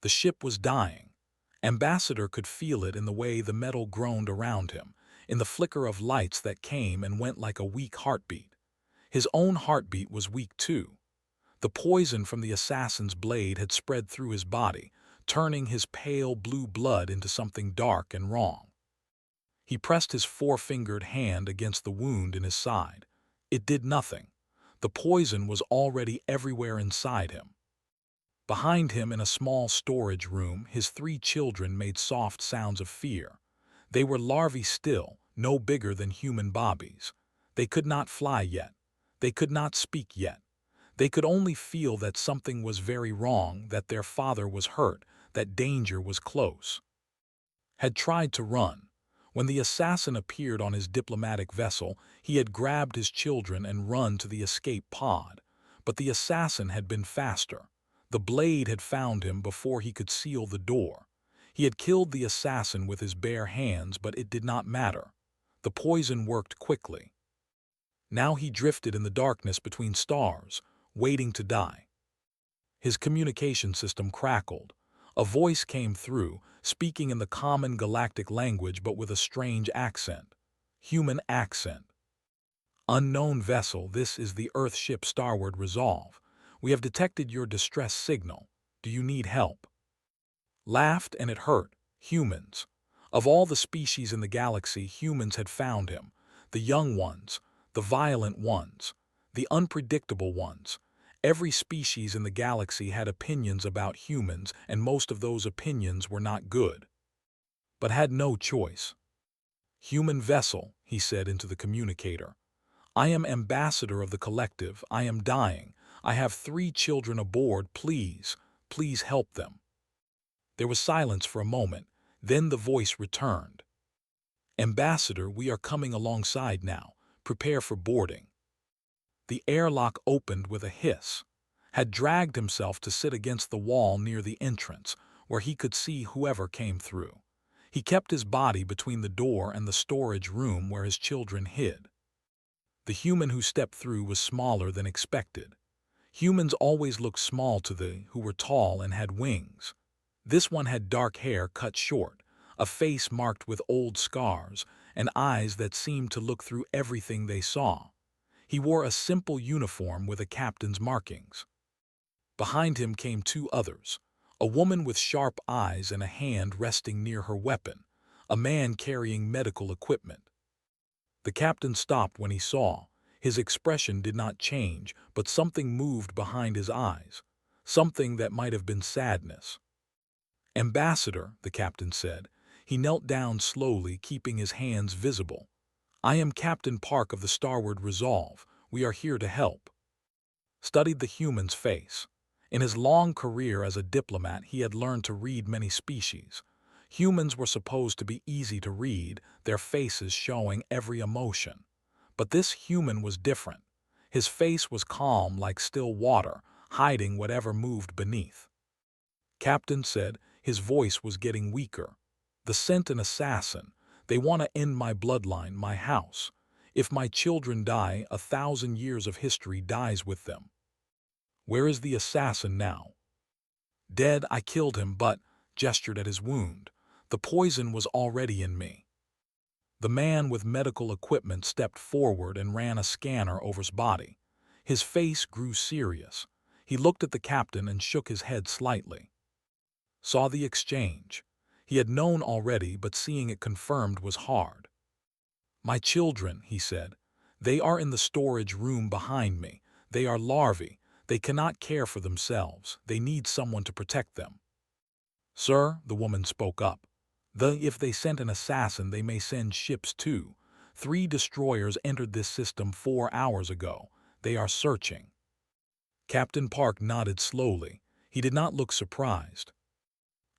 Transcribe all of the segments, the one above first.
The ship was dying. Ambassador could feel it in the way the metal groaned around him, in the flicker of lights that came and went like a weak heartbeat. His own heartbeat was weak too. The poison from the assassin's blade had spread through his body, turning his pale blue blood into something dark and wrong. He pressed his four-fingered hand against the wound in his side. It did nothing. The poison was already everywhere inside him. Behind him in a small storage room, his 3 children made soft sounds of fear. They were larvae still, no bigger than human bobbies. They could not fly yet. They could not speak yet. They could only feel that something was very wrong, that their father was hurt, that danger was close. Had tried to run. When the assassin appeared on his diplomatic vessel, he had grabbed his children and run to the escape pod. But the assassin had been faster. The blade had found him before he could seal the door. He had killed the assassin with his bare hands, but it did not matter. The poison worked quickly. Now he drifted in the darkness between stars, waiting to die. His communication system crackled. A voice came through, speaking in the common galactic language but with a strange accent. Human accent. Unknown vessel, this is the Earth ship Starward Resolve. We have detected your distress signal. Do you need help? Laughed and it hurt. Humans. Of all the species in the galaxy, humans had found him. The young ones, the violent ones, the unpredictable ones. Every species in the galaxy had opinions about humans, and most of those opinions were not good. But had no choice. Human vessel, he said into the communicator. I am ambassador of the collective. I am dying. I have 3 children aboard. Please, please help them. There was silence for a moment. Then the voice returned. Ambassador, we are coming alongside now. Prepare for boarding. The airlock opened with a hiss. Had dragged himself to sit against the wall near the entrance, where he could see whoever came through. He kept his body between the door and the storage room where his children hid. The human who stepped through was smaller than expected. Humans always looked small to the who were tall and had wings. This one had dark hair cut short, a face marked with old scars, and eyes that seemed to look through everything they saw. He wore a simple uniform with a captain's markings. Behind him came 2 others, a woman with sharp eyes and a hand resting near her weapon, a man carrying medical equipment. The captain stopped when he saw. His expression did not change, but something moved behind his eyes, something that might have been sadness. Ambassador, the captain said. He knelt down slowly, keeping his hands visible. I am Captain Park of the Starward Resolve. We are here to help. Studied the human's face. In his long career as a diplomat, he had learned to read many species. Humans were supposed to be easy to read, their faces showing every emotion. But this human was different. His face was calm like still water, hiding whatever moved beneath. Captain said, his voice was getting weaker. The sent an assassin. They want to end my bloodline, my house. If my children die, 1,000 years of history dies with them. Where is the assassin now? Dead, I killed him, but, gestured at his wound. The poison was already in me. The man with medical equipment stepped forward and ran a scanner over his body. His face grew serious. He looked at the captain and shook his head slightly. Saw the exchange. He had known already, but seeing it confirmed was hard. My children, he said. They are in the storage room behind me. They are larvae. They cannot care for themselves. They need someone to protect them. Sir, the woman spoke up. If they sent an assassin, they may send ships too. 3 destroyers entered this system 4 hours ago. They are searching. Captain Park nodded slowly. He did not look surprised.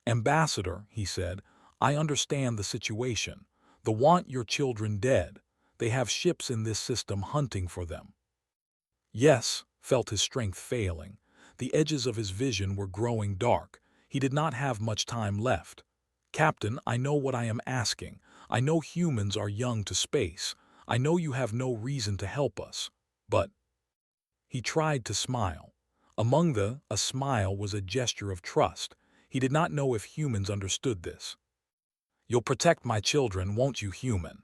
Ambassador, he said, I understand the situation. They want your children dead. They have ships in this system hunting for them. Yes, felt his strength failing. The edges of his vision were growing dark. He did not have much time left. Captain, I know what I am asking. I know humans are young to space. I know you have no reason to help us. But he tried to smile. A smile was a gesture of trust. He did not know if humans understood this. "You'll protect my children, won't you, human?"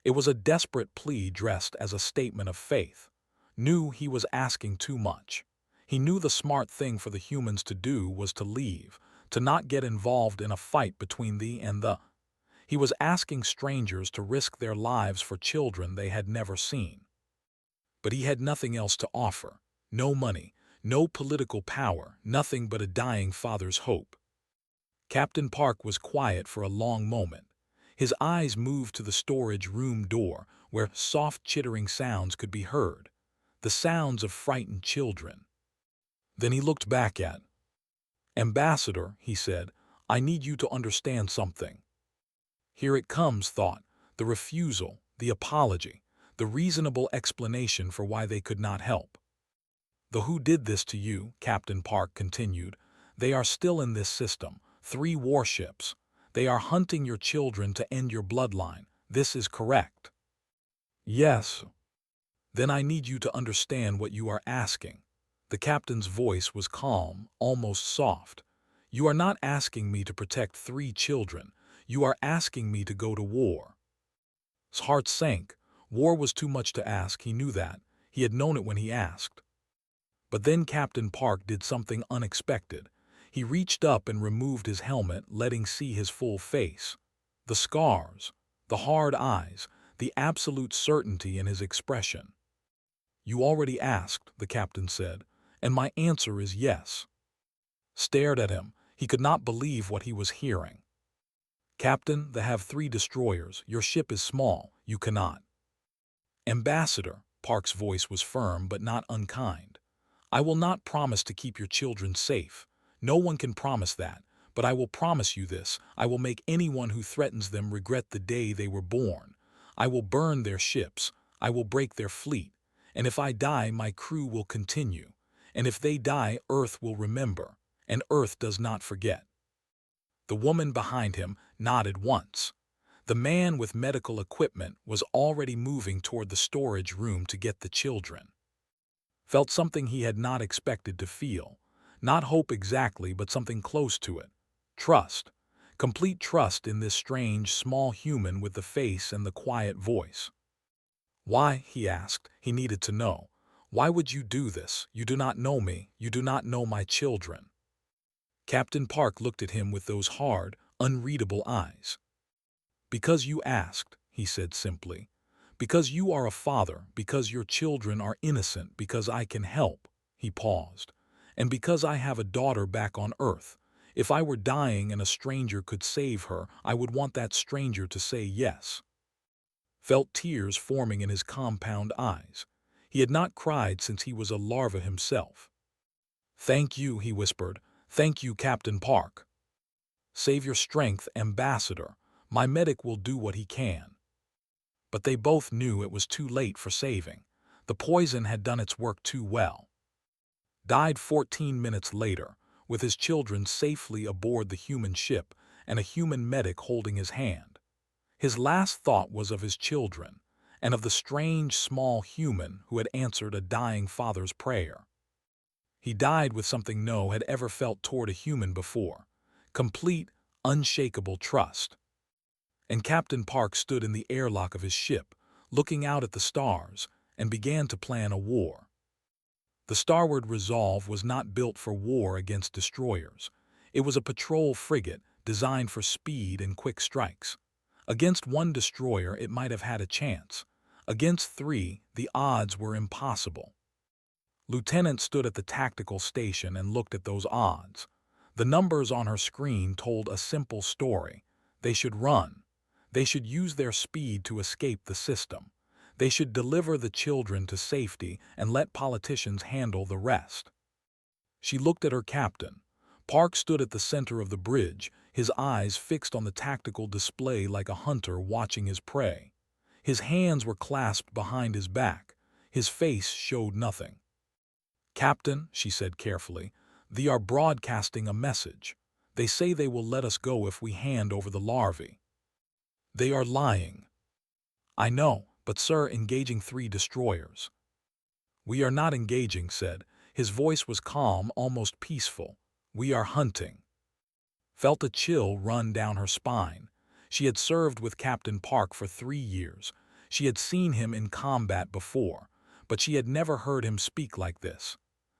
It was a desperate plea dressed as a statement of faith. Knew he was asking too much. He knew the smart thing for the humans to do was to leave, to not get involved in a fight between thee and the. He was asking strangers to risk their lives for children they had never seen. But he had nothing else to offer. No money, no political power, nothing but a dying father's hope. Captain Park was quiet for a long moment. His eyes moved to the storage room door, where soft chittering sounds could be heard, the sounds of frightened children. Then he looked back at Ambassador, he said, "I need you to understand something." Here it comes, thought, the refusal, the apology, the reasonable explanation for why they could not help. "The who did this to you," Captain Park continued, "they are still in this system, 3 warships. They are hunting your children to end your bloodline. This is correct." "Yes." "Then I need you to understand what you are asking." The captain's voice was calm, almost soft. "You are not asking me to protect 3 children. You are asking me to go to war." His heart sank. War was too much to ask, he knew that. He had known it when he asked. But then Captain Park did something unexpected. He reached up and removed his helmet, letting see his full face. The scars, the hard eyes, the absolute certainty in his expression. "You already asked," the captain said, "and my answer is yes." Stared at him. He could not believe what he was hearing. "Captain, they have 3 destroyers. Your ship is small. You cannot." "Ambassador," Park's voice was firm but not unkind, "I will not promise to keep your children safe. No one can promise that, but I will promise you this: I will make anyone who threatens them regret the day they were born. I will burn their ships. I will break their fleet. And if I die, my crew will continue. And if they die, Earth will remember. And Earth does not forget." The woman behind him nodded once. The man with medical equipment was already moving toward the storage room to get the children. Felt something he had not expected to feel. Not hope exactly, but something close to it. Trust. Complete trust in this strange, small human with the face and the quiet voice. "Why?" he asked. He needed to know. "Why would you do this? You do not know me. You do not know my children." Captain Park looked at him with those hard, unreadable eyes. "Because you asked," he said simply. "Because you are a father, because your children are innocent, because I can help." He paused. "And because I have a daughter back on Earth. If I were dying and a stranger could save her, I would want that stranger to say yes." Felt tears forming in his compound eyes. He had not cried since he was a larva himself. "Thank you," he whispered. "Thank you, Captain Park." "Save your strength, Ambassador. My medic will do what he can." But they both knew it was too late for saving. The poison had done its work too well. Died 14 minutes later, with his children safely aboard the human ship and a human medic holding his hand. His last thought was of his children, and of the strange, small human who had answered a dying father's prayer. He died with something no had ever felt toward a human before: complete, unshakable trust. And Captain Park stood in the airlock of his ship, looking out at the stars, and began to plan a war. The Starward Resolve was not built for war against destroyers. It was a patrol frigate designed for speed and quick strikes. Against 1 destroyer it might have had a chance. Against 3, the odds were impossible. Lieutenant stood at the tactical station and looked at those odds. The numbers on her screen told a simple story. They should run. They should use their speed to escape the system. They should deliver the children to safety and let politicians handle the rest. She looked at her captain. Park stood at the center of the bridge, his eyes fixed on the tactical display like a hunter watching his prey. His hands were clasped behind his back. His face showed nothing. "Captain," she said carefully, "they are broadcasting a message. They say they will let us go if we hand over the larvae." "They are lying." "I know, but sir, engaging 3 destroyers." "We are not engaging," said. His voice was calm, almost peaceful. "We are hunting." felt a chill run down her spine. She had served with Captain Park for 3 years. She had seen him in combat before, but she had never heard him speak like this.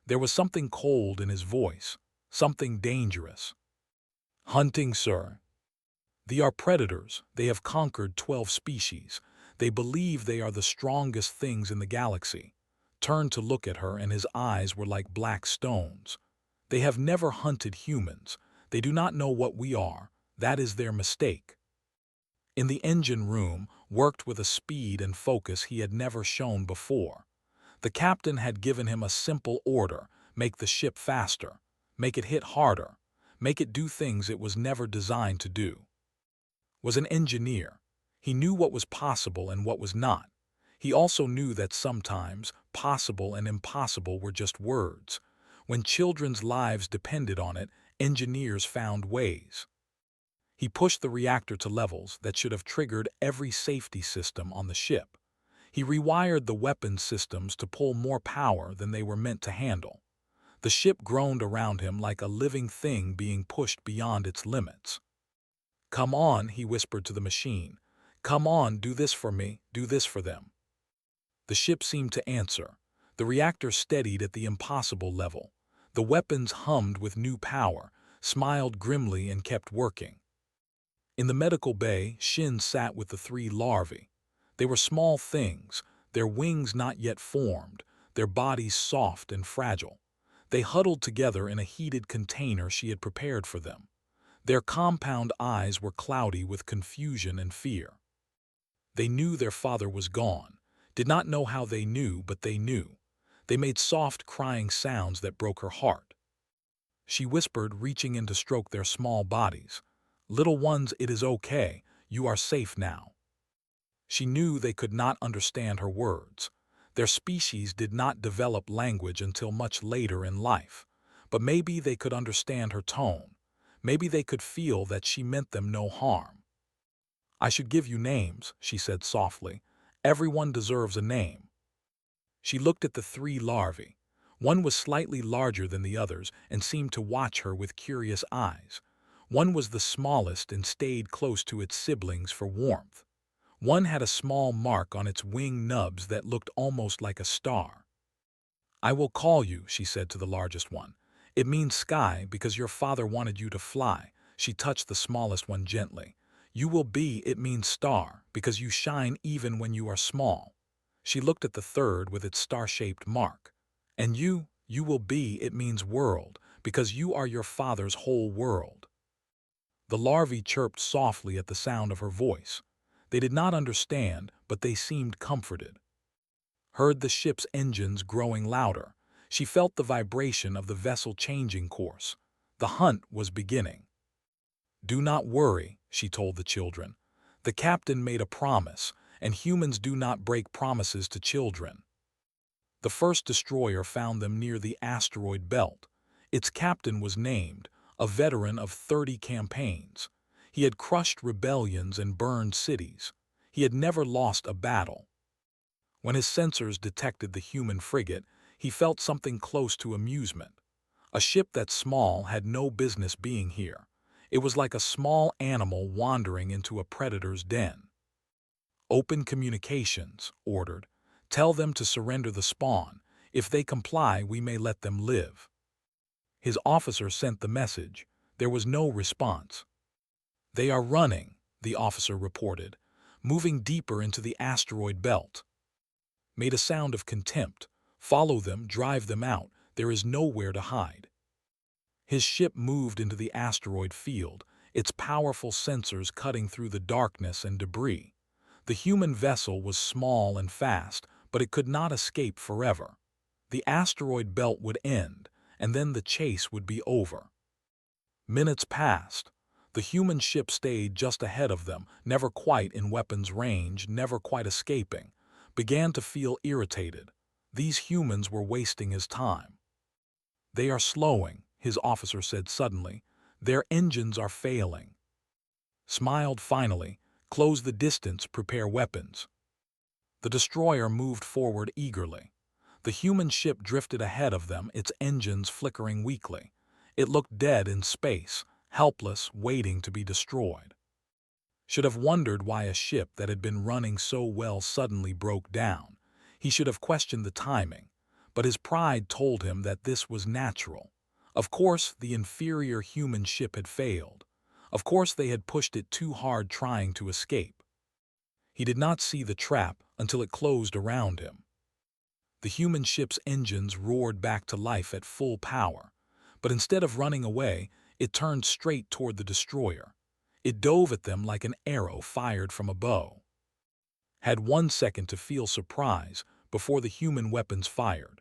There was something cold in his voice, something dangerous. "Hunting, sir. They are predators. They have conquered 12 species. They believe they are the strongest things in the galaxy." Turned to look at her, and his eyes were like black stones. "They have never hunted humans. They do not know what we are. That is their mistake." In the engine room, worked with a speed and focus he had never shown before. The captain had given him a simple order: make the ship faster, make it hit harder, make it do things it was never designed to do. Was an engineer. He knew what was possible and what was not. He also knew that sometimes possible and impossible were just words. When children's lives depended on it, engineers found ways. He pushed the reactor to levels that should have triggered every safety system on the ship. He rewired the weapons systems to pull more power than they were meant to handle. The ship groaned around him like a living thing being pushed beyond its limits. "Come on," he whispered to the machine. "Come on, do this for me, do this for them." The ship seemed to answer. The reactor steadied at the impossible level. The weapons hummed with new power, smiled grimly, and kept working. In the medical bay, Shin sat with the 3 larvae. They were small things, their wings not yet formed, their bodies soft and fragile. They huddled together in a heated container she had prepared for them. Their compound eyes were cloudy with confusion and fear. They knew their father was gone. Did not know how they knew, but they knew. They made soft, crying sounds that broke her heart. She whispered, reaching in to stroke their small bodies. "Little ones, it is okay. You are safe now." She knew they could not understand her words. Their species did not develop language until much later in life. But maybe they could understand her tone. Maybe they could feel that she meant them no harm. "I should give you names," she said softly. "Everyone deserves a name." She looked at the 3 larvae. One was slightly larger than the others and seemed to watch her with curious eyes. One was the smallest and stayed close to its siblings for warmth. One had a small mark on its wing nubs that looked almost like a star. "I will call you," she said to the largest one. "It means sky because your father wanted you to fly." She touched the smallest one gently. "You will be, it means star, because you shine even when you are small." She looked at the third with its star-shaped mark. "And you will be, it means world, because you are your father's whole world." The larvae chirped softly at the sound of her voice. They did not understand, but they seemed comforted. Heard the ship's engines growing louder. She felt the vibration of the vessel changing course. The hunt was beginning. "Do not worry," she told the children. "The captain made a promise, and humans do not break promises to children." The first destroyer found them near the asteroid belt. Its captain was named, a veteran of 30 campaigns. He had crushed rebellions and burned cities. He had never lost a battle. When his sensors detected the human frigate, he felt something close to amusement. A ship that small had no business being here. It was like a small animal wandering into a predator's den. "Open communications," ordered. "Tell them to surrender the spawn. If they comply, we may let them live." His officer sent the message. There was no response. "They are running," the officer reported, "moving deeper into the asteroid belt." Made a sound of contempt. "Follow them, drive them out. There is nowhere to hide." His ship moved into the asteroid field, its powerful sensors cutting through the darkness and debris. The human vessel was small and fast, but it could not escape forever. The asteroid belt would end, and then the chase would be over. Minutes passed. The human ship stayed just ahead of them, never quite in weapons range, never quite escaping. Began to feel irritated. These humans were wasting his time. "They are slowing," his officer said suddenly. "Their engines are failing." Smiled finally. "Close the distance, prepare weapons." The destroyer moved forward eagerly. The human ship drifted ahead of them, its engines flickering weakly. It looked dead in space, helpless, waiting to be destroyed. Should have wondered why a ship that had been running so well suddenly broke down. He should have questioned the timing, but his pride told him that this was natural. Of course, the inferior human ship had failed. Of course, they had pushed it too hard trying to escape. He did not see the trap until it closed around him. The human ship's engines roared back to life at full power, but instead of running away, it turned straight toward the destroyer. It dove at them like an arrow fired from a bow. Had 1 second to feel surprise before the human weapons fired.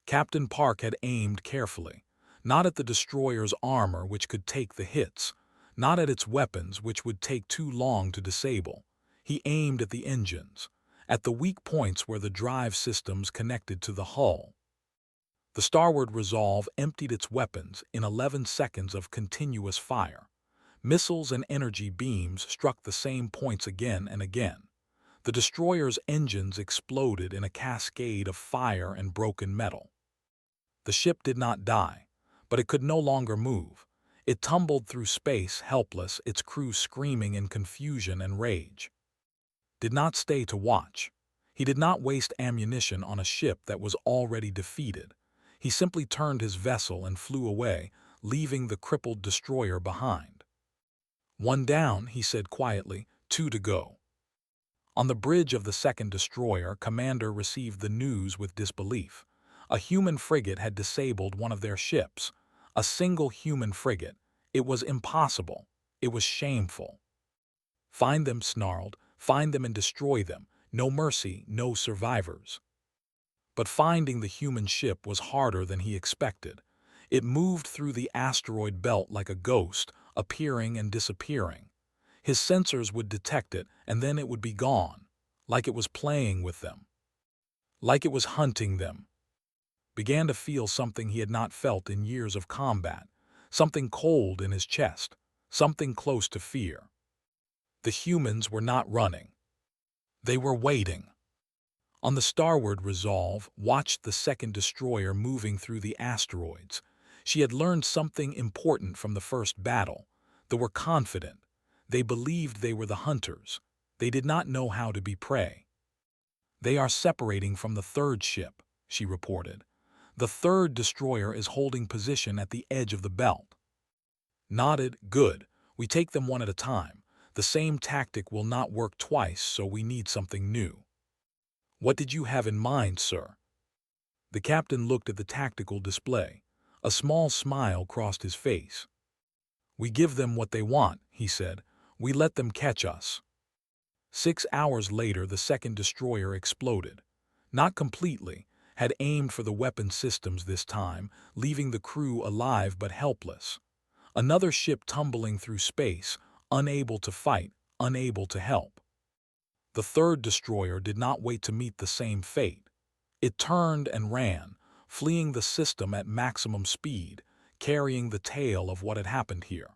Captain Park had aimed carefully, not at the destroyer's armor which could take the hits, not at its weapons which would take too long to disable. He aimed at the engines, at the weak points where the drive systems connected to the hull. The Starboard Resolve emptied its weapons in 11 seconds of continuous fire. Missiles and energy beams struck the same points again and again. The destroyer's engines exploded in a cascade of fire and broken metal. The ship did not die, but it could no longer move. It tumbled through space helpless, its crew screaming in confusion and rage. Did not stay to watch. He did not waste ammunition on a ship that was already defeated. He simply turned his vessel and flew away, leaving the crippled destroyer behind. "One down," he said quietly, "2 to go." On the bridge of the second destroyer, Commander received the news with disbelief. A human frigate had disabled one of their ships. A single human frigate. It was impossible. It was shameful. "Find them," snarled. "Find them and destroy them. No mercy, no survivors." But finding the human ship was harder than he expected. It moved through the asteroid belt like a ghost, appearing and disappearing. His sensors would detect it, and then it would be gone, like it was playing with them, like it was hunting them. Began to feel something he had not felt in years of combat, something cold in his chest, something close to fear. The humans were not running. They were waiting. On the Starboard Resolve watched the second destroyer moving through the asteroids. She had learned something important from the first battle. They were confident. They believed they were the hunters. They did not know how to be prey. "They are separating from the third ship," she reported. "The third destroyer is holding position at the edge of the belt." Nodded. "Good. We take them one at a time. The same tactic will not work twice, so we need something new." "What did you have in mind, sir?" The captain looked at the tactical display. A small smile crossed his face. "We give them what they want," he said. "We let them catch us." 6 hours later, the second destroyer exploded. Not completely, had aimed for the weapon systems this time, leaving the crew alive but helpless. Another ship tumbling through space, unable to fight, unable to help. The third destroyer did not wait to meet the same fate. It turned and ran, fleeing the system at maximum speed, carrying the tale of what had happened here.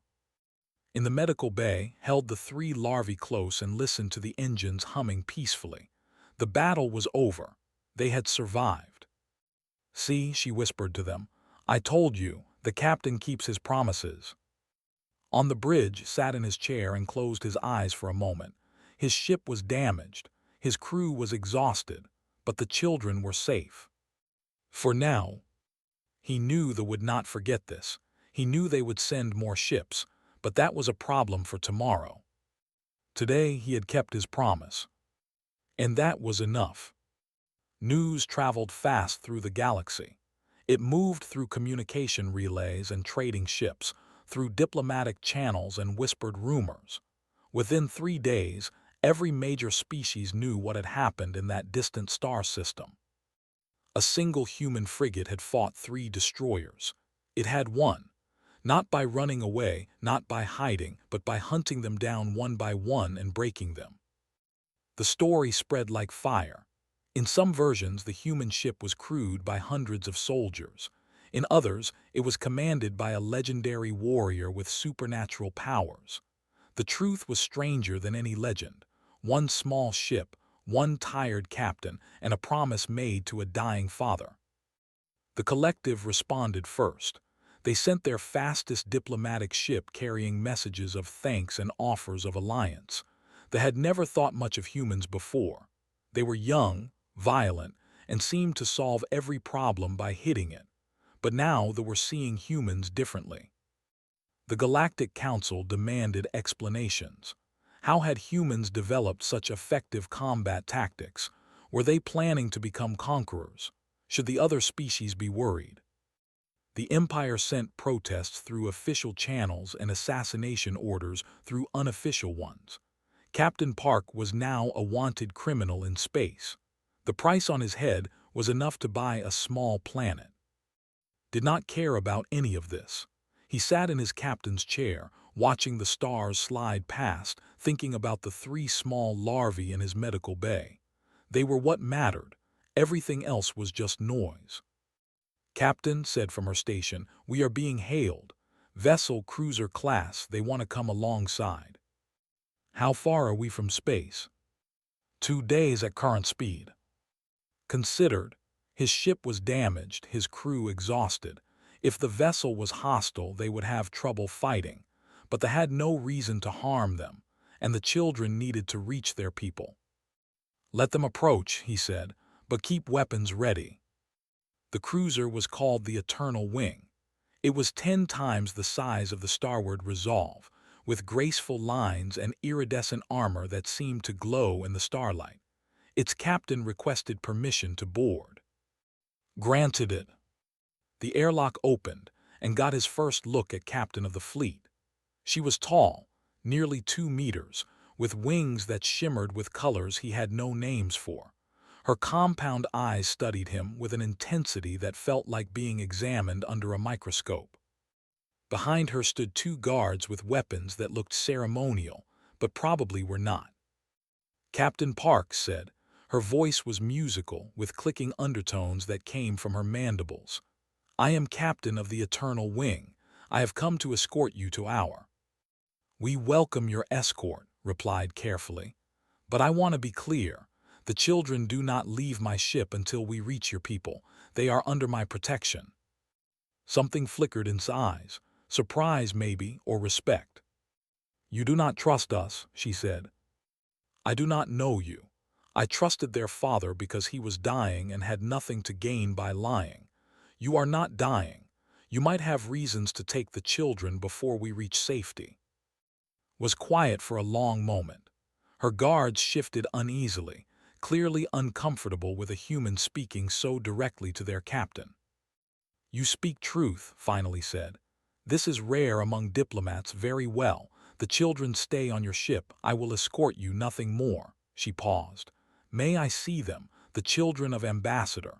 In the medical bay, held the 3 larvae close and listened to the engines humming peacefully. The battle was over. They had survived. "See," she whispered to them, "I told you, the captain keeps his promises." On the bridge, sat in his chair and closed his eyes for a moment. His ship was damaged. His crew was exhausted, but the children were safe. For now, he knew they would not forget this. He knew they would send more ships, but that was a problem for tomorrow. Today he had kept his promise. And that was enough. News traveled fast through the galaxy. It moved through communication relays and trading ships, through diplomatic channels and whispered rumors. Within 3 days, every major species knew what had happened in that distant star system. A single human frigate had fought 3 destroyers. It had won. Not by running away, not by hiding, but by hunting them down one by one and breaking them. The story spread like fire. In some versions, the human ship was crewed by hundreds of soldiers. In others, it was commanded by a legendary warrior with supernatural powers. The truth was stranger than any legend. One small ship, one tired captain, and a promise made to a dying father. The collective responded first. They sent their fastest diplomatic ship carrying messages of thanks and offers of alliance. They had never thought much of humans before. They were young, violent, and seemed to solve every problem by hitting it. But now they were seeing humans differently. The Galactic Council demanded explanations. How had humans developed such effective combat tactics? Were they planning to become conquerors? Should the other species be worried? The Empire sent protests through official channels and assassination orders through unofficial ones. Captain Park was now a wanted criminal in space. The price on his head was enough to buy a small planet. Did not care about any of this. He sat in his captain's chair, watching the stars slide past, thinking about the 3 small larvae in his medical bay. They were what mattered. Everything else was just noise. "Captain," said from her station, "we are being hailed. Vessel cruiser class, they want to come alongside." "How far are we from space?" 2 days at current speed. Considered. His ship was damaged, his crew exhausted. If the vessel was hostile, they would have trouble fighting. But they had no reason to harm them, and the children needed to reach their people. "Let them approach," he said, "but keep weapons ready." The cruiser was called the Eternal Wing. It was 10 times the size of the Starward Resolve, with graceful lines and iridescent armor that seemed to glow in the starlight. Its captain requested permission to board. Granted it. The airlock opened and got his first look at captain of the fleet. She was tall, nearly 2 meters, with wings that shimmered with colors he had no names for. Her compound eyes studied him with an intensity that felt like being examined under a microscope. Behind her stood 2 guards with weapons that looked ceremonial, but probably were not. "Captain Park," said. Her voice was musical, with clicking undertones that came from her mandibles. "I am captain of the Eternal Wing. I have come to escort you to our—" "We welcome your escort," replied carefully. "But I want to be clear. The children do not leave my ship until we reach your people. They are under my protection." Something flickered in his eyes. Surprise, maybe, or respect. "You do not trust us," she said. "I do not know you. I trusted their father because he was dying and had nothing to gain by lying. You are not dying. You might have reasons to take the children before we reach safety." Was quiet for a long moment. Her guards shifted uneasily, clearly uncomfortable with a human speaking so directly to their captain. "You speak truth," finally said. "This is rare among diplomats. Very well. The children stay on your ship. I will escort you, nothing more." She paused. "May I see them, the children of Ambassador?"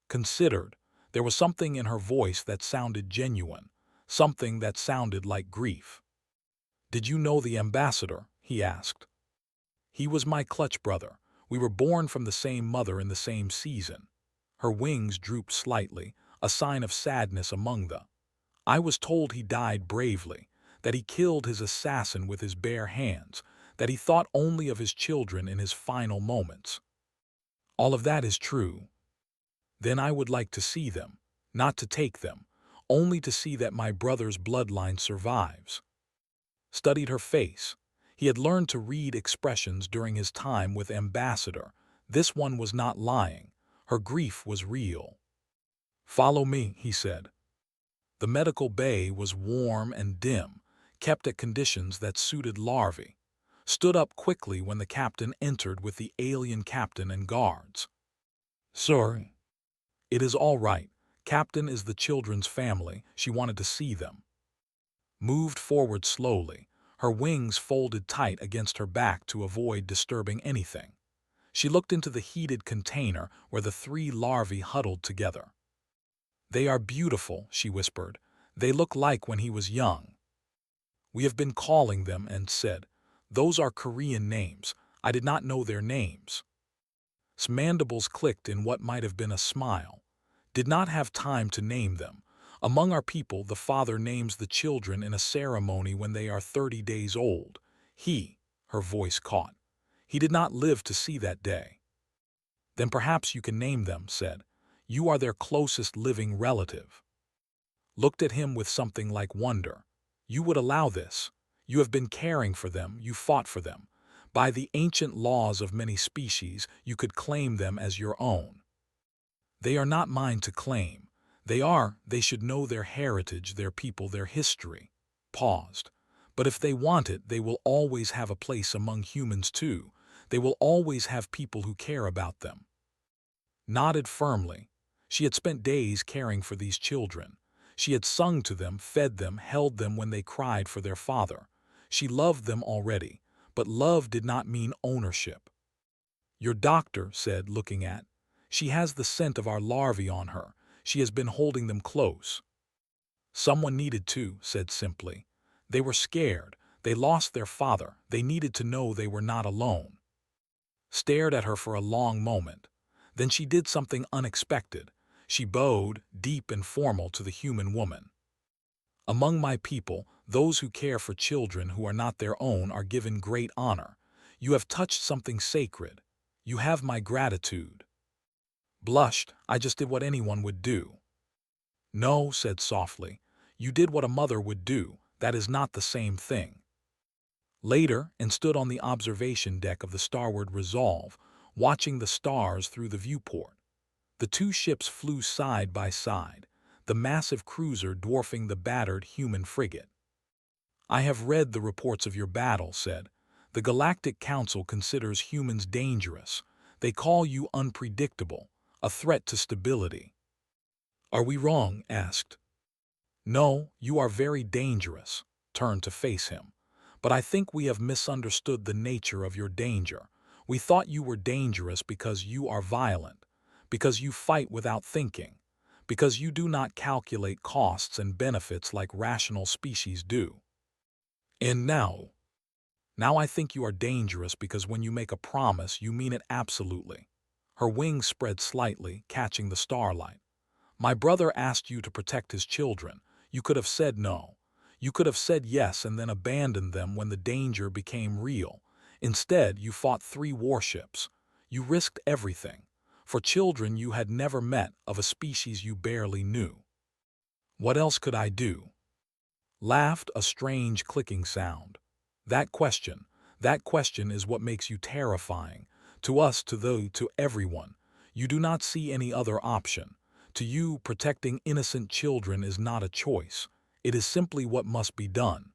Considered. There was something in her voice that sounded genuine, something that sounded like grief. "Did you know the Ambassador?" he asked. "He was my clutch brother. We were born from the same mother in the same season." Her wings drooped slightly, a sign of sadness among the. "I was told he died bravely, that he killed his assassin with his bare hands, that he thought only of his children in his final moments." "All of that is true." "Then I would like to see them, not to take them, only to see that my brother's bloodline survives." Studied her face. He had learned to read expressions during his time with Ambassador. This one was not lying. Her grief was real. "Follow me," he said. The medical bay was warm and dim, kept at conditions that suited larvae. Stood up quickly when the captain entered with the alien captain and guards. "Sorry." "It is all right. Captain is the children's family. She wanted to see them." Moved forward slowly, her wings folded tight against her back to avoid disturbing anything. She looked into the heated container where the 3 larvae huddled together. "They are beautiful," she whispered. "They look like when he was young." "We have been calling them," and said. "Those are Korean names. I did not know their names." His mandibles clicked in what might have been a smile. "Did not have time to name them. Among our people, the father names the children in a ceremony when they are 30 days old. Her voice caught. He did not live to see that day." "Then perhaps you can name them," said. "You are their closest living relative." looked at him with something like wonder. You would allow this. You have been caring for them, you fought for them. By the ancient laws of many species, you could claim them as your own. They are not mine to claim. They should know their heritage, their people, their history. Paused. But if they want it, they will always have a place among humans too. They will always have people who care about them. Nodded firmly. She had spent days caring for these children. She had sung to them, fed them, held them when they cried for their father. She loved them already, but love did not mean ownership. Your doctor said, looking at. She has the scent of our larvae on her. She has been holding them close. Someone needed to, said simply. They were scared. They lost their father. They needed to know they were not alone. Stared at her for a long moment. Then she did something unexpected. She bowed, deep and formal, to the human woman. Among my people, those who care for children who are not their own are given great honor. You have touched something sacred. You have my gratitude. Blushed. I just did what anyone would do. No, said softly. You did what a mother would do. That is not the same thing. Later, and stood on the observation deck of the starward Resolve, watching the stars through the viewport. The two ships flew side by side, the massive cruiser dwarfing the battered human frigate. I have read the reports of your battle, said. The Galactic Council considers humans dangerous. They call you unpredictable, a threat to stability. Are we wrong? Asked. No, you are very dangerous. Turned to face him. But I think we have misunderstood the nature of your danger. We thought you were dangerous because you are violent, because you fight without thinking, because you do not calculate costs and benefits like rational species do. And now I think you are dangerous because when you make a promise, you mean it absolutely. Her wings spread slightly, catching the starlight. My brother asked you to protect his children. You could have said no. You could have said yes and then abandoned them when the danger became real. Instead, you fought 3 warships. You risked everything. For children you had never met, of a species you barely knew. What else could I do? Laughed, a strange clicking sound. That question is what makes you terrifying. To us, to everyone. You do not see any other option. To you, protecting innocent children is not a choice. It is simply what must be done.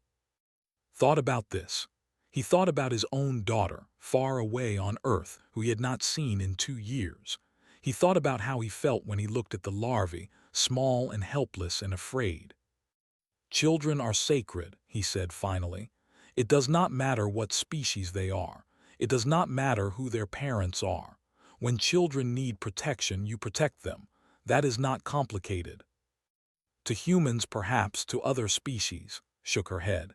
Thought about this. He thought about his own daughter, far away on Earth, who he had not seen in 2 years. He thought about how he felt when he looked at the larvae, small and helpless and afraid. Children are sacred, he said finally. It does not matter what species they are. It does not matter who their parents are. When children need protection, you protect them. That is not complicated. To humans, perhaps, to other species, shook her head.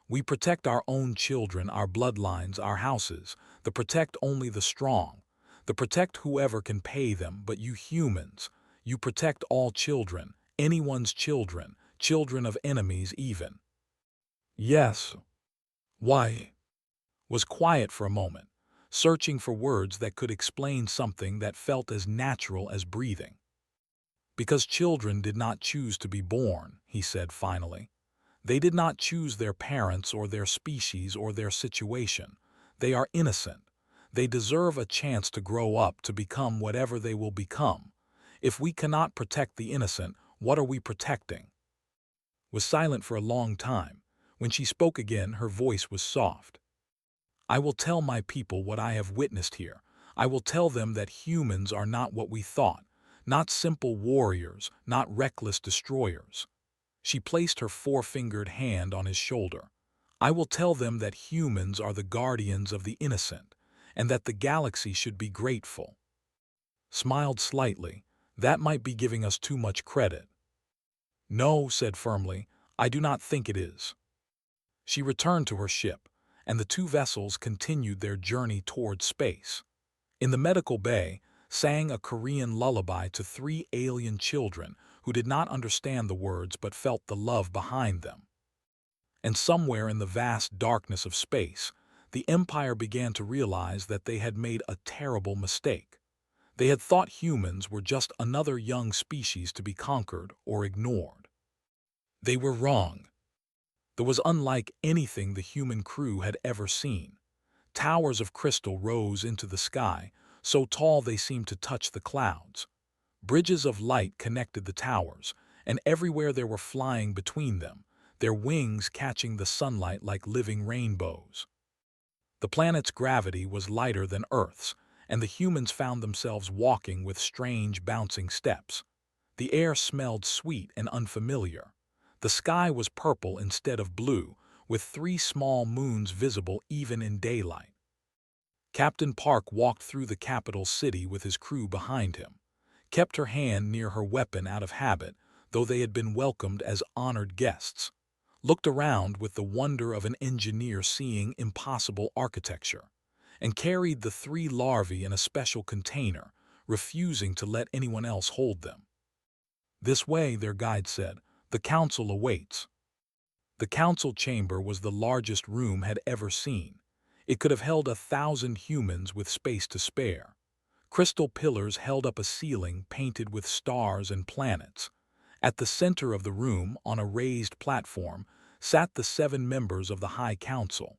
We protect our own children, our bloodlines, our houses. They protect only the strong. They protect whoever can pay them, but you humans, you protect all children, anyone's children, children of enemies even. Yes. Why? Was quiet for a moment, searching for words that could explain something that felt as natural as breathing. Because children did not choose to be born, he said finally. They did not choose their parents or their species or their situation. They are innocent. They deserve a chance to grow up to become whatever they will become. If we cannot protect the innocent, what are we protecting? Was silent for a long time. When she spoke again, her voice was soft. I will tell my people what I have witnessed here. I will tell them that humans are not what we thought, not simple warriors, not reckless destroyers. She placed her 4-fingered hand on his shoulder. I will tell them that humans are the guardians of the innocent, and that the galaxy should be grateful. Smiled slightly. That might be giving us too much credit. No, said firmly, I do not think it is. She returned to her ship, and the 2 vessels continued their journey toward space. In the medical bay, sang a Korean lullaby to 3 alien children who did not understand the words but felt the love behind them. And somewhere in the vast darkness of space, the Empire began to realize that they had made a terrible mistake. They had thought humans were just another young species to be conquered or ignored. They were wrong. There was unlike anything the human crew had ever seen. Towers of crystal rose into the sky, so tall they seemed to touch the clouds. Bridges of light connected the towers, and everywhere there were flying between them, their wings catching the sunlight like living rainbows. The planet's gravity was lighter than Earth's, and the humans found themselves walking with strange, bouncing steps. The air smelled sweet and unfamiliar. The sky was purple instead of blue, with 3 small moons visible even in daylight. Captain Park walked through the capital city with his crew behind him, kept her hand near her weapon out of habit, though they had been welcomed as honored guests, looked around with the wonder of an engineer seeing impossible architecture, and carried the 3 larvae in a special container, refusing to let anyone else hold them. "This way," their guide said, "the council awaits." The council chamber was the largest room had ever seen. It could have held 1,000 humans with space to spare. Crystal pillars held up a ceiling painted with stars and planets. At the center of the room, on a raised platform, sat the 7 members of the High Council.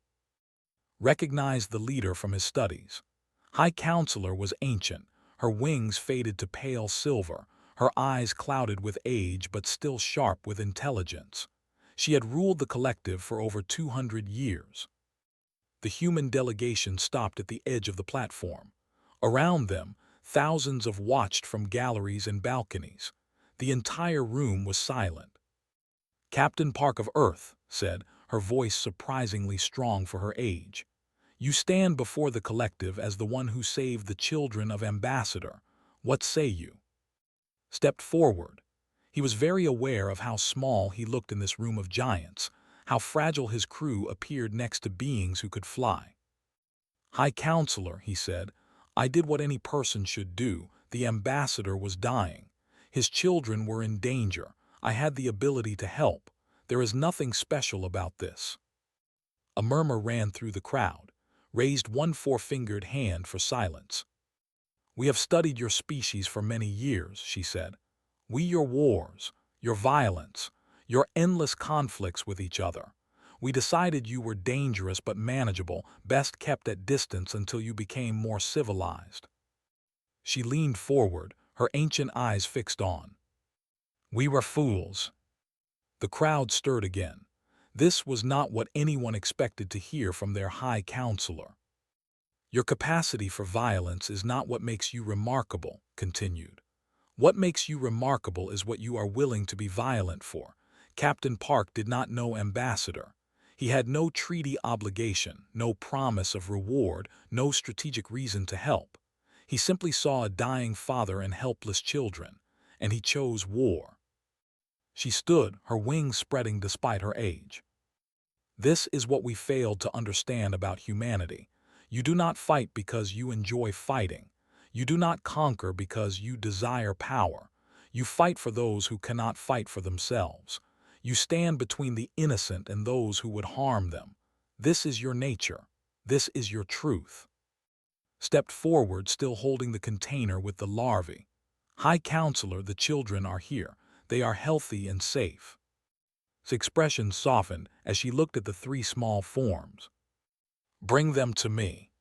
Recognized the leader from his studies. High Counselor was ancient, her wings faded to pale silver, her eyes clouded with age but still sharp with intelligence. She had ruled the collective for over 200 years. The human delegation stopped at the edge of the platform. Around them, thousands of watched from galleries and balconies. The entire room was silent. "Captain Park of Earth," said, her voice surprisingly strong for her age, "you stand before the collective as the one who saved the children of Ambassador. What say you?" Stepped forward. He was very aware of how small he looked in this room of giants, how fragile his crew appeared next to beings who could fly. "High Counselor," he said, "I did what any person should do. The ambassador was dying. His children were in danger. I had the ability to help. There is nothing special about this." A murmur ran through the crowd, raised one four-fingered hand for silence. "We have studied your species for many years," she said. "We your wars, your violence, your endless conflicts with each other. We decided you were dangerous but manageable, best kept at distance until you became more civilized." She leaned forward, her ancient eyes fixed on. "We were fools." The crowd stirred again. This was not what anyone expected to hear from their High Counselor. "Your capacity for violence is not what makes you remarkable," continued. "What makes you remarkable is what you are willing to be violent for." Captain Park did not know Ambassador. He had no treaty obligation, no promise of reward, no strategic reason to help. He simply saw a dying father and helpless children, and he chose war. She stood, her wings spreading despite her age. "This is what we failed to understand about humanity. You do not fight because you enjoy fighting. You do not conquer because you desire power. You fight for those who cannot fight for themselves. You stand between the innocent and those who would harm them. This is your nature. This is your truth." Stepped forward, still holding the container with the larvae. "High Counselor, the children are here. They are healthy and safe." His expression softened as she looked at the 3 small forms. "Bring them to me."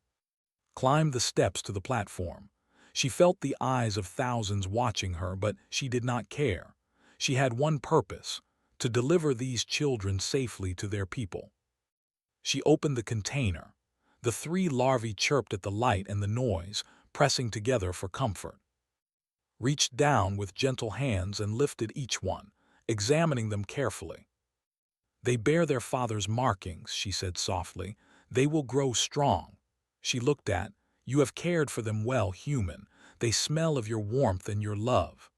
Climbed the steps to the platform. She felt the eyes of thousands watching her, but she did not care. She had one purpose: to deliver these children safely to their people. She opened the container. The 3 larvae chirped at the light and the noise, pressing together for comfort. Reached down with gentle hands and lifted each one, examining them carefully. "They bear their father's markings," she said softly. "They will grow strong." She looked at, "You have cared for them well, human. They smell of your warmth and your love."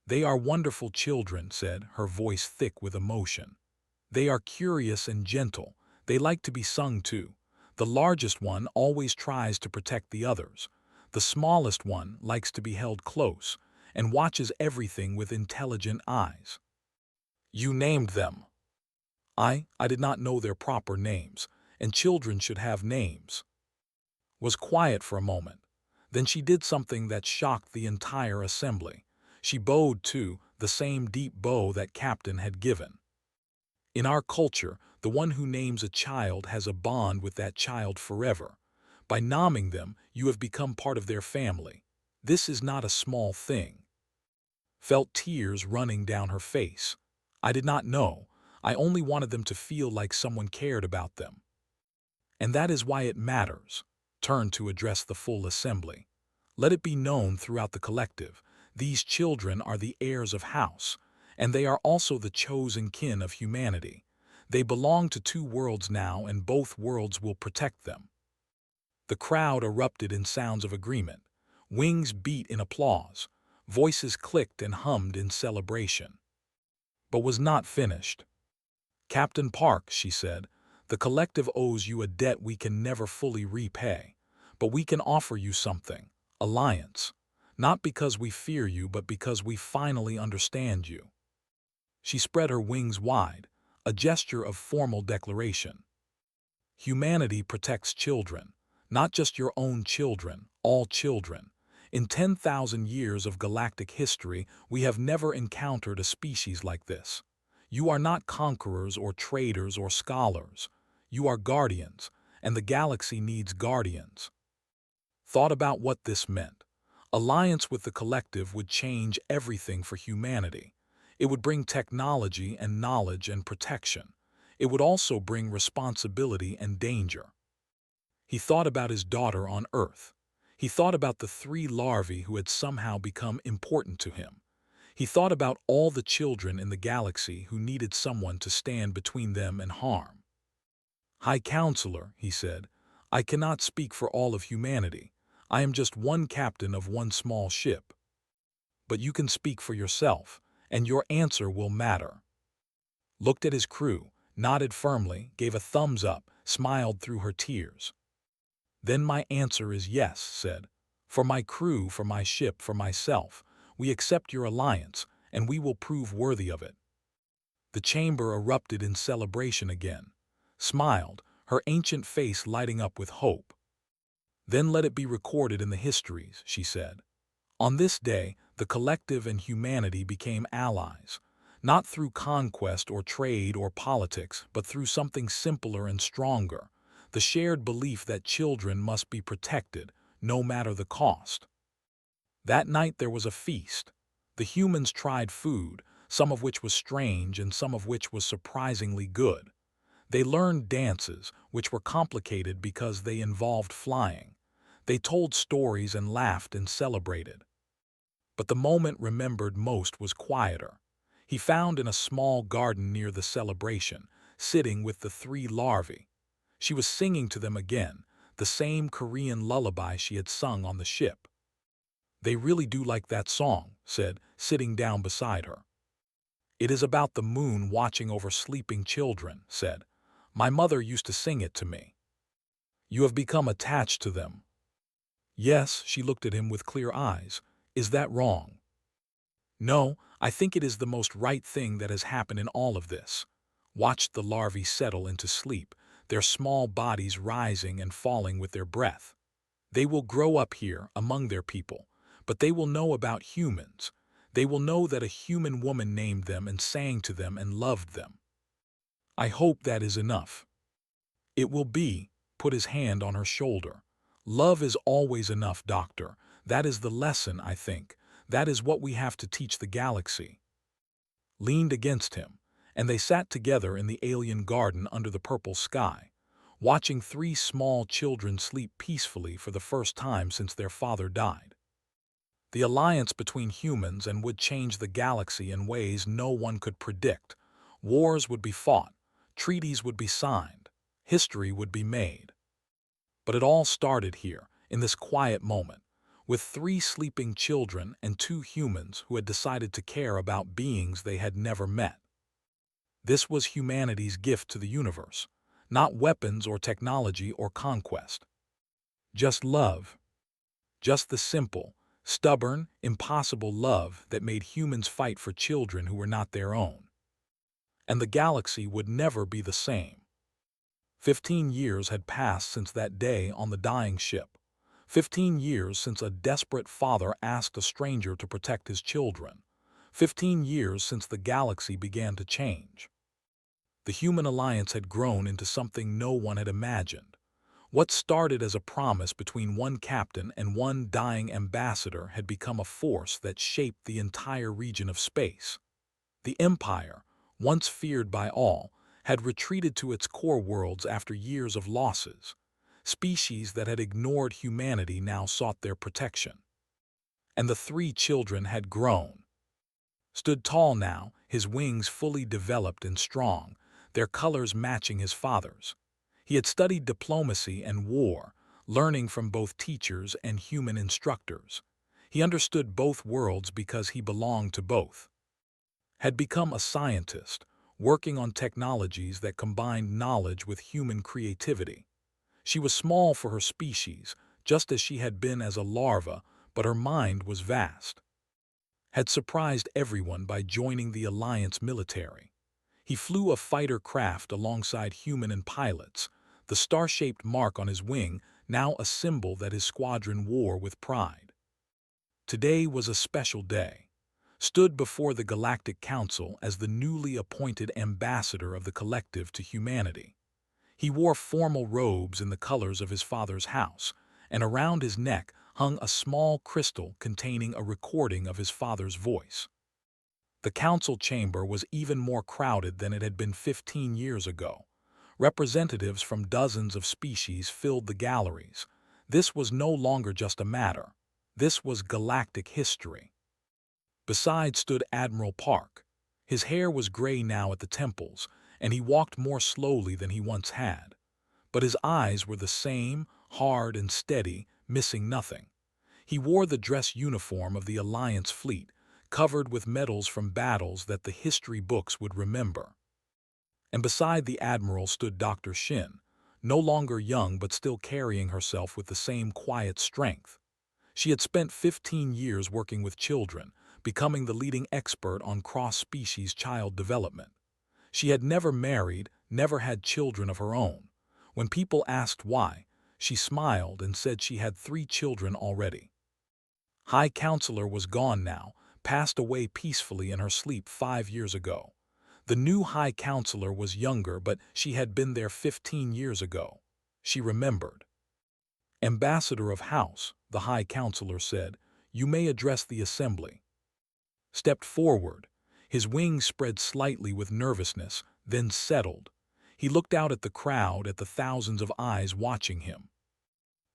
"They are wonderful children," said, her voice thick with emotion. "They are curious and gentle. They like to be sung to. The largest one always tries to protect the others. The smallest one likes to be held close and watches everything with intelligent eyes." "You named them." I did not know their proper names, and children should have names." Was quiet for a moment. Then she did something that shocked the entire assembly. She bowed too, the same deep bow that Captain had given. In our culture, the one who names a child has a bond with that child forever. By naming them, you have become part of their family. This is not a small thing. Felt tears running down her face. I did not know. I only wanted them to feel like someone cared about them. And that is why it matters. Turn to address the full assembly. Let it be known throughout the collective, these children are the heirs of house, and they are also the chosen kin of humanity. They belong to two worlds now, and both worlds will protect them. The crowd erupted in sounds of agreement. Wings beat in applause. Voices clicked and hummed in celebration. But was not finished. Captain Park, she said, the collective owes you a debt we can never fully repay. But we can offer you something. Alliance. Not because we fear you, but because we finally understand you. She spread her wings wide, a gesture of formal declaration. Humanity protects children, not just your own children, all children. In 10,000 years of galactic history, we have never encountered a species like this. You are not conquerors or traders or scholars. You are guardians, and the galaxy needs guardians. Thought about what this meant. Alliance with the collective would change everything for humanity. It would bring technology and knowledge and protection. It would also bring responsibility and danger. He thought about his daughter on Earth. He thought about the 3 larvae who had somehow become important to him. He thought about all the children in the galaxy who needed someone to stand between them and harm. High Counselor, he said, I cannot speak for all of humanity. I am just one captain of one small ship. But you can speak for yourself, and your answer will matter. Looked at his crew, nodded firmly, gave a thumbs up, smiled through her tears. Then my answer is yes, said. For my crew, for my ship, for myself, we accept your alliance, and we will prove worthy of it. The chamber erupted in celebration again. Smiled, her ancient face lighting up with hope. Then let it be recorded in the histories, she said. On this day, the collective and humanity became allies, not through conquest or trade or politics, but through something simpler and stronger, the shared belief that children must be protected, no matter the cost. That night there was a feast. The humans tried food, some of which was strange and some of which was surprisingly good. They learned dances, which were complicated because they involved flying. They told stories and laughed and celebrated. But the moment remembered most was quieter. He found in a small garden near the celebration, sitting with the 3 larvae. She was singing to them again, the same Korean lullaby she had sung on the ship. They really do like that song, said, sitting down beside her. It is about the moon watching over sleeping children, said. My mother used to sing it to me. You have become attached to them. Yes, she looked at him with clear eyes. Is that wrong? No, I think it is the most right thing that has happened in all of this. Watched the larvae settle into sleep, their small bodies rising and falling with their breath. They will grow up here among their people, but they will know about humans. They will know that a human woman named them and sang to them and loved them. I hope that is enough. It will be, put his hand on her shoulder. Love is always enough, Doctor. That is the lesson, I think. That is what we have to teach the galaxy. Leaned against him, and they sat together in the alien garden under the purple sky, watching 3 small children sleep peacefully for the first time since their father died. The alliance between humans and would change the galaxy in ways no one could predict. Wars would be fought, treaties would be signed, history would be made. But it all started here, in this quiet moment, with 3 sleeping children and 2 humans who had decided to care about beings they had never met. This was humanity's gift to the universe, not weapons or technology or conquest. Just love. Just the simple, stubborn, impossible love that made humans fight for children who were not their own. And the galaxy would never be the same. 15 years had passed since that day on the dying ship. 15 years since a desperate father asked a stranger to protect his children. 15 years since the galaxy began to change. The human alliance had grown into something no one had imagined. What started as a promise between one captain and one dying ambassador had become a force that shaped the entire region of space. The Empire, once feared by all, had retreated to its core worlds after years of losses. Species that had ignored humanity now sought their protection. And the three children had grown. Stood tall now, his wings fully developed and strong, their colors matching his father's. He had studied diplomacy and war, learning from both teachers and human instructors. He understood both worlds because he belonged to both. Had become a scientist, working on technologies that combined knowledge with human creativity. She was small for her species, just as she had been as a larva, but her mind was vast. Had surprised everyone by joining the Alliance military. He flew a fighter craft alongside human and pilots, the star-shaped mark on his wing now a symbol that his squadron wore with pride. Today was a special day. Stood before the Galactic Council as the newly appointed ambassador of the collective to humanity. He wore formal robes in the colors of his father's house, and around his neck hung a small crystal containing a recording of his father's voice. The council chamber was even more crowded than it had been 15 years ago. Representatives from dozens of species filled the galleries. This was no longer just a matter. This was galactic history. Beside stood Admiral Park. His hair was gray now at the temples, and he walked more slowly than he once had. But his eyes were the same, hard and steady, missing nothing. He wore the dress uniform of the Alliance fleet, covered with medals from battles that the history books would remember. And beside the Admiral stood Dr. Shin, no longer young but still carrying herself with the same quiet strength. She had spent 15 years working with children, becoming the leading expert on cross-species child development. She had never married, never had children of her own. When people asked why, she smiled and said she had 3 children already. High Counselor was gone now, passed away peacefully in her sleep 5 years ago. The new High Counselor was younger, but she had been there 15 years ago. She remembered. Ambassador of House, the High Counselor said, "You may address the assembly." Stepped forward. His wings spread slightly with nervousness, then settled. He looked out at the crowd, at the thousands of eyes watching him.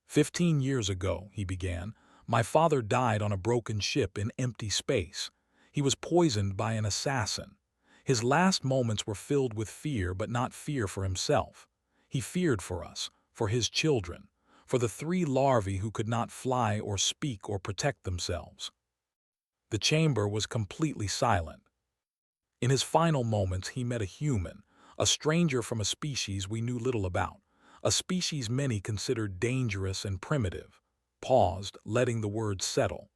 15 years ago, he began, my father died on a broken ship in empty space. He was poisoned by an assassin. His last moments were filled with fear, but not fear for himself. He feared for us, for his children, for the 3 larvae who could not fly or speak or protect themselves. The chamber was completely silent. In his final moments, he met a human, a stranger from a species we knew little about, a species many considered dangerous and primitive. Paused, letting the words settle.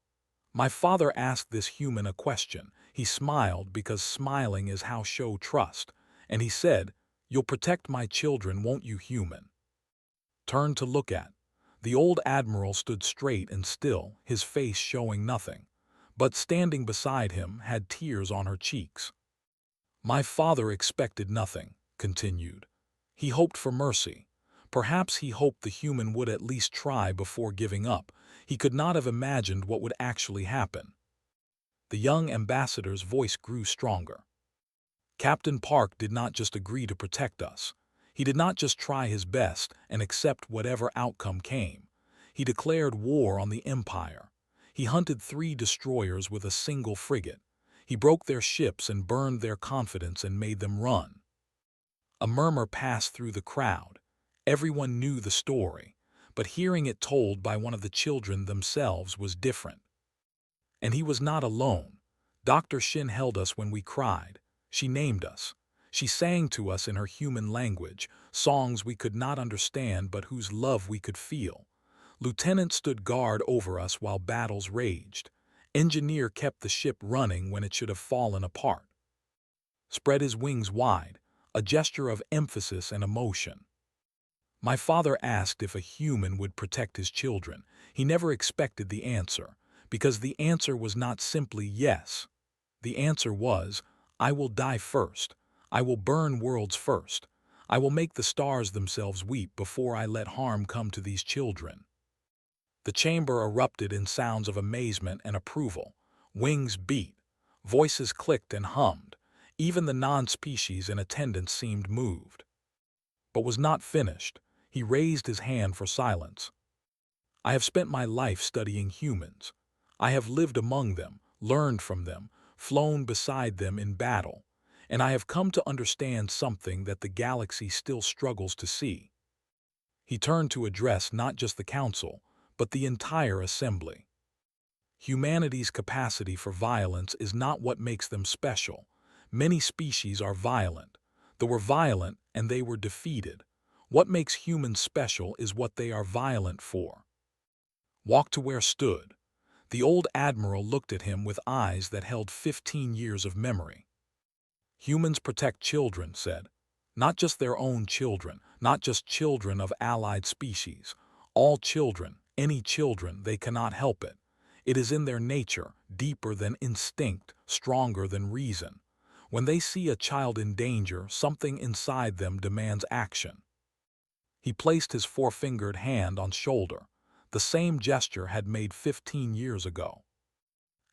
My father asked this human a question. He smiled because smiling is how show trust, and he said, "You'll protect my children, won't you, human?" Turned to look at. The old admiral stood straight and still, his face showing nothing, but standing beside him had tears on her cheeks. My father expected nothing, continued. He hoped for mercy. Perhaps he hoped the human would at least try before giving up. He could not have imagined what would actually happen. The young ambassador's voice grew stronger. Captain Park did not just agree to protect us. He did not just try his best and accept whatever outcome came. He declared war on the Empire. He hunted 3 destroyers with a single frigate. He broke their ships and burned their confidence and made them run. A murmur passed through the crowd. Everyone knew the story, but hearing it told by one of the children themselves was different. And he was not alone. Dr. Shin held us when we cried. She named us. She sang to us in her human language, songs we could not understand but whose love we could feel. Lieutenant stood guard over us while battles raged. Engineer kept the ship running when it should have fallen apart. Spread his wings wide, a gesture of emphasis and emotion. My father asked if a human would protect his children. He never expected the answer, because the answer was not simply yes. The answer was, I will die first. I will burn worlds first. I will make the stars themselves weep before I let harm come to these children." The chamber erupted in sounds of amazement and approval. Wings beat, voices clicked and hummed. Even the non-species in attendance seemed moved. But was not finished. He raised his hand for silence. "I have spent my life studying humans. I have lived among them, learned from them, flown beside them in battle, and I have come to understand something that the galaxy still struggles to see." He turned to address not just the council, but the entire assembly. Humanity's capacity for violence is not what makes them special. Many species are violent. They were violent and they were defeated. What makes humans special is what they are violent for. Walk to where stood. The old admiral looked at him with eyes that held 15 years of memory. "Humans protect children," said. "Not just their own children, not just children of allied species. All children, any children, they cannot help it. It is in their nature, deeper than instinct, stronger than reason. When they see a child in danger, something inside them demands action." He placed his four-fingered hand on shoulder. The same gesture had made 15 years ago.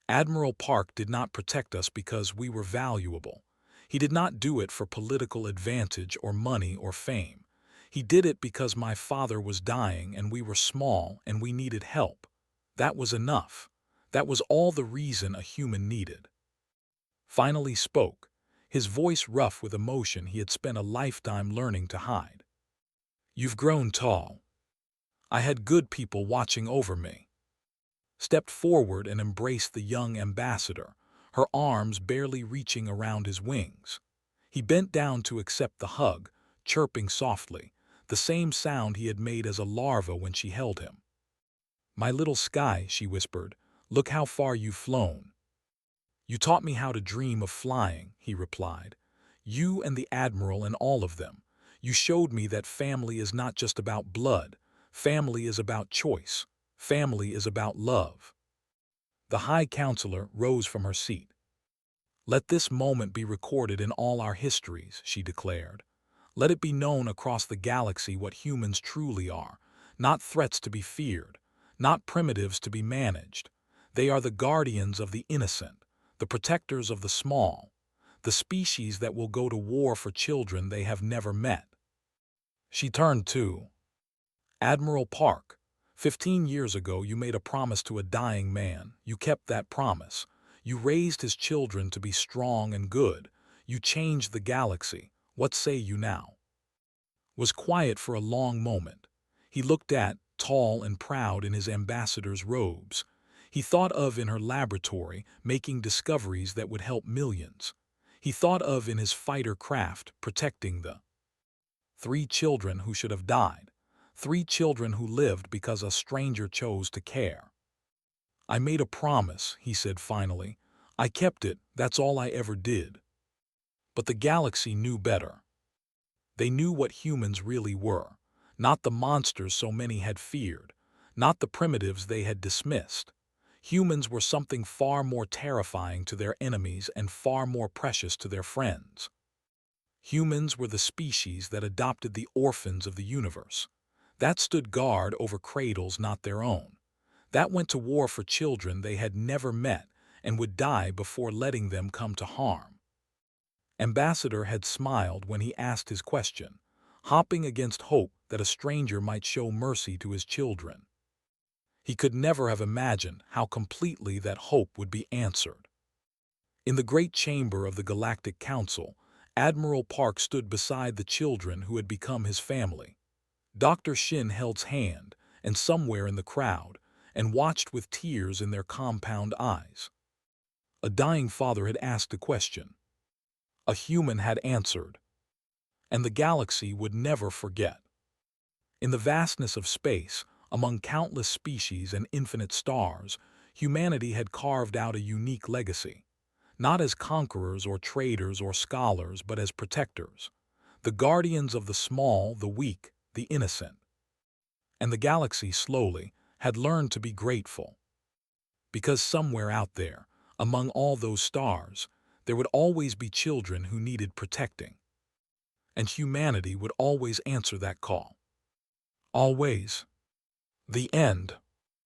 Admiral Park did not protect us because we were valuable. He did not do it for political advantage or money or fame. He did it because my father was dying and we were small and we needed help. That was enough. That was all the reason a human needed. Finally spoke, his voice rough with emotion he had spent a lifetime learning to hide. "You've grown tall. I had good people watching over me." Stepped forward and embraced the young ambassador, her arms barely reaching around his wings. He bent down to accept the hug, chirping softly, the same sound he had made as a larva when she held him. "My little Sky," she whispered, "look how far you've flown." "You taught me how to dream of flying," he replied. "You and the Admiral and all of them. You showed me that family is not just about blood. Family is about choice. Family is about love." The High Counselor rose from her seat. "Let this moment be recorded in all our histories," she declared. "Let it be known across the galaxy what humans truly are, not threats to be feared, not primitives to be managed. They are the guardians of the innocent, the protectors of the small, the species that will go to war for children they have never met." She turned to Admiral Park. 15 years ago you made a promise to a dying man. You kept that promise. You raised his children to be strong and good. You changed the galaxy. What say you now?" Was quiet for a long moment. He looked at, tall and proud in his ambassador's robes. He thought of in her laboratory, making discoveries that would help millions. He thought of in his fighter craft, protecting the 3 children who should have died. 3 children who lived because a stranger chose to care. "I made a promise," he said finally. "I kept it, that's all I ever did." But the galaxy knew better. They knew what humans really were, not the monsters so many had feared, not the primitives they had dismissed. Humans were something far more terrifying to their enemies and far more precious to their friends. Humans were the species that adopted the orphans of the universe. That stood guard over cradles not their own. That went to war for children they had never met and would die before letting them come to harm. Ambassador had smiled when he asked his question, hopping against hope that a stranger might show mercy to his children. He could never have imagined how completely that hope would be answered. In the great chamber of the Galactic Council, Admiral Park stood beside the children who had become his family. Dr. Shin held his hand, and somewhere in the crowd, and watched with tears in their compound eyes. A dying father had asked a question. A human had answered. And the galaxy would never forget. In the vastness of space, among countless species and infinite stars, humanity had carved out a unique legacy. Not as conquerors or traders or scholars, but as protectors. The guardians of the small, the weak, the innocent. And the galaxy slowly had learned to be grateful. Because somewhere out there, among all those stars, There would always be children who needed protecting, and humanity would always answer that call. Always. The end.